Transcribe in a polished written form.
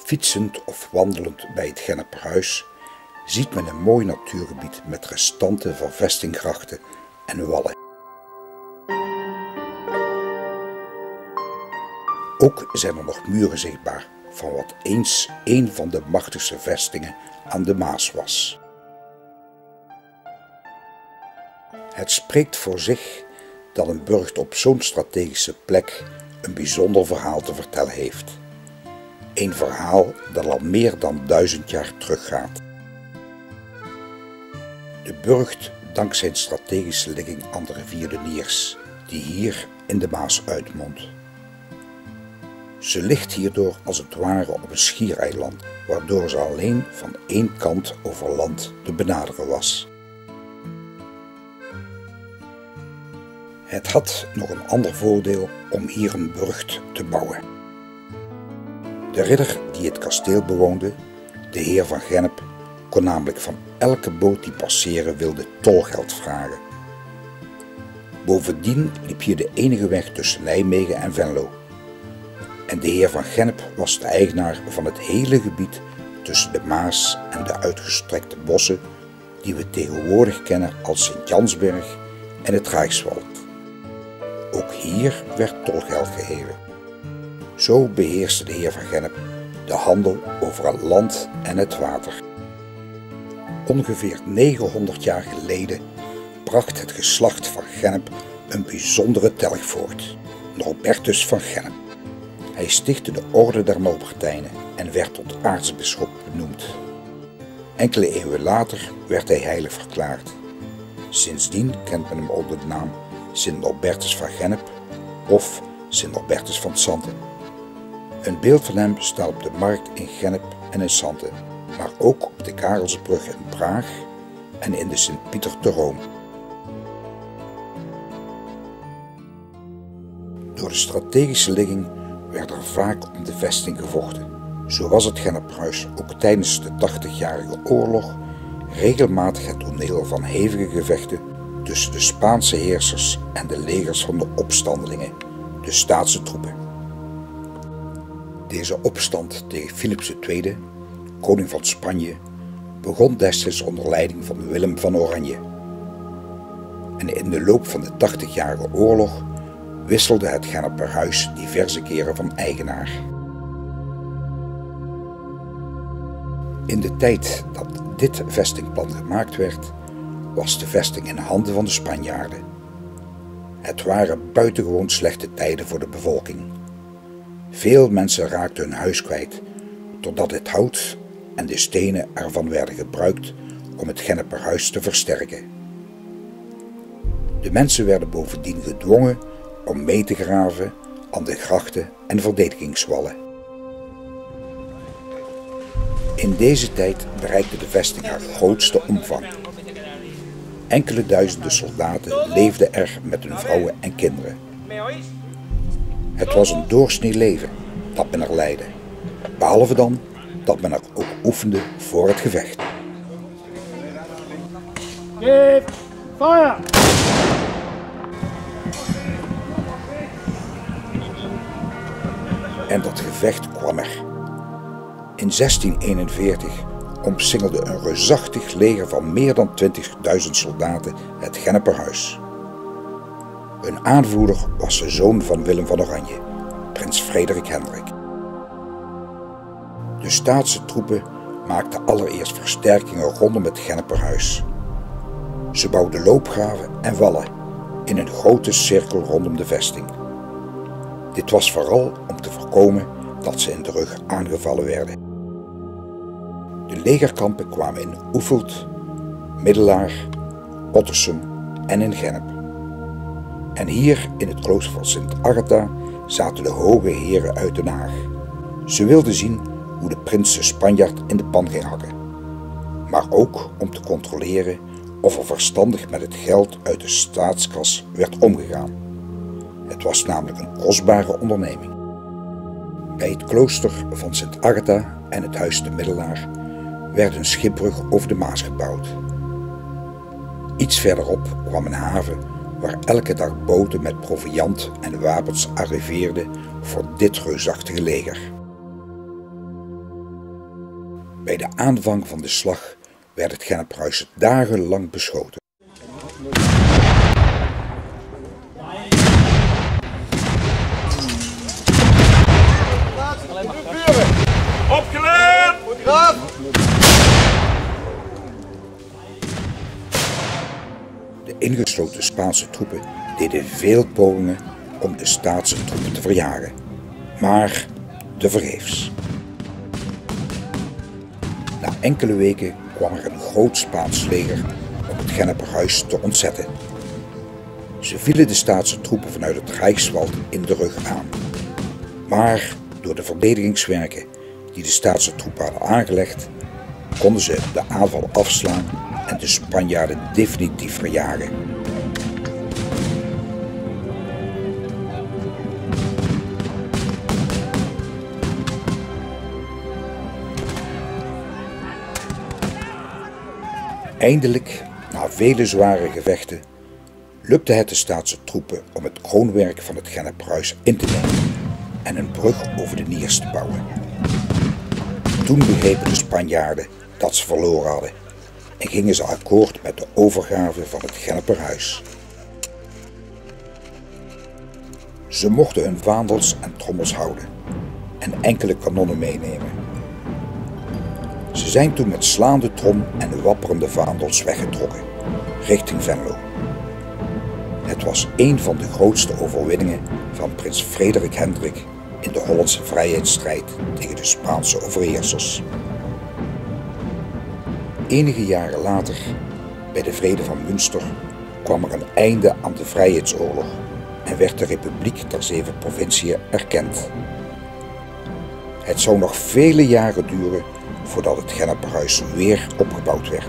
Fietsend of wandelend bij het Genneperhuis ziet men een mooi natuurgebied met restanten van vestinggrachten en wallen. Ook zijn er nog muren zichtbaar van wat eens een van de machtigste vestingen aan de Maas was. Het spreekt voor zich dat een burcht op zo'n strategische plek een bijzonder verhaal te vertellen heeft. Een verhaal dat al meer dan 1000 jaar teruggaat. De burcht dankt zijn strategische ligging aan de rivier de Niers, die hier in de Maas uitmondt. Ze ligt hierdoor als het ware op een schiereiland, waardoor ze alleen van één kant over land te benaderen was. Het had nog een ander voordeel om hier een burcht te bouwen. De ridder die het kasteel bewoonde, de heer van Gennep, kon namelijk van elke boot die passeren wilde tolgeld vragen. Bovendien liep hier de enige weg tussen Nijmegen en Venlo. En de heer van Gennep was de eigenaar van het hele gebied tussen de Maas en de uitgestrekte bossen die we tegenwoordig kennen als Sint-Jansberg en het Rijkswald. Ook hier werd tolgeld geheven. Zo beheerste de heer van Gennep de handel over het land en het water. Ongeveer 900 jaar geleden bracht het geslacht van Gennep een bijzondere telg voort, Norbertus van Gennep. Hij stichtte de Orde der Norbertijnen en werd tot aartsbisschop benoemd. Enkele eeuwen later werd hij heilig verklaard. Sindsdien kent men hem onder de naam Sint Norbertus van Gennep of Sint Norbertus van Santen. Een beeld van hem staat op de markt in Gennep en in Santen, maar ook op de Karelsbrug in Praag en in de Sint-Pieter te Rome. Door de strategische ligging werd er vaak om de vesting gevochten. Zo was het Genneperhuis ook tijdens de 80-jarige oorlog regelmatig het toneel van hevige gevechten tussen de Spaanse heersers en de legers van de opstandelingen, de Staatse troepen. Deze opstand tegen Philips II, koning van Spanje, begon destijds onder leiding van Willem van Oranje. En in de loop van de 80-jarige oorlog wisselde het Genneperhuis diverse keren van eigenaar. In de tijd dat dit vestingplan gemaakt werd, was de vesting in handen van de Spanjaarden. Het waren buitengewoon slechte tijden voor de bevolking. Veel mensen raakten hun huis kwijt, totdat het hout en de stenen ervan werden gebruikt om het Genneperhuis te versterken. De mensen werden bovendien gedwongen om mee te graven aan de grachten en verdedigingswallen. In deze tijd bereikte de vesting haar grootste omvang. Enkele duizenden soldaten leefden er met hun vrouwen en kinderen. Het was een doorsnee leven dat men er leidde, behalve dan dat men er ook oefende voor het gevecht. Give fire! En dat gevecht kwam er. In 1641 omsingelde een reusachtig leger van meer dan 20.000 soldaten het Genneperhuis. Hun aanvoerder was de zoon van Willem van Oranje, prins Frederik Hendrik. De Staatse troepen maakten allereerst versterkingen rondom het Genneperhuis. Ze bouwden loopgraven en wallen in een grote cirkel rondom de vesting. Dit was vooral om te voorkomen dat ze in de rug aangevallen werden. De legerkampen kwamen in Oefeld, Middelaar, Ottersum en in Gennep. En hier in het klooster van Sint Agatha zaten de hoge heren uit Den Haag. Ze wilden zien hoe de prins de Spanjaard in de pan ging hakken, maar ook om te controleren of er verstandig met het geld uit de staatskas werd omgegaan. Het was namelijk een kostbare onderneming. Bij het klooster van Sint Agatha en het huis de Middelaar werd een schipbrug over de Maas gebouwd. Iets verderop kwam een haven waar elke dag boten met proviand en wapens arriveerden voor dit reusachtige leger. Bij de aanvang van de slag werd het Gennephuis dagenlang beschoten. Opgeleid! De ingesloten Spaanse troepen deden veel pogingen om de Staatse troepen te verjagen, maar tevergeefs. Na enkele weken kwam er een groot Spaans leger om het Gennephuis te ontzetten. Ze vielen de Staatse troepen vanuit het Reichswald in de rug aan. Maar door de verdedigingswerken die de Staatse troepen hadden aangelegd, konden ze de aanval afslaan en de Spanjaarden definitief verjagen. Eindelijk, na vele zware gevechten, lukte het de Staatse troepen om het kroonwerk van het Gennephuis in te nemen en een brug over de Niers te bouwen. Toen begrepen de Spanjaarden dat ze verloren hadden en gingen ze akkoord met de overgave van het Gennephuis. Ze mochten hun vaandels en trommels houden en enkele kanonnen meenemen. Ze zijn toen met slaande trom en wapperende vaandels weggetrokken, richting Venlo. Het was een van de grootste overwinningen van prins Frederik Hendrik in de Hollandse vrijheidsstrijd tegen de Spaanse overheersers. Enige jaren later, bij de Vrede van Münster, kwam er een einde aan de Vrijheidsoorlog en werd de Republiek der 7 Provinciën erkend. Het zou nog vele jaren duren voordat het Gennephuis weer opgebouwd werd.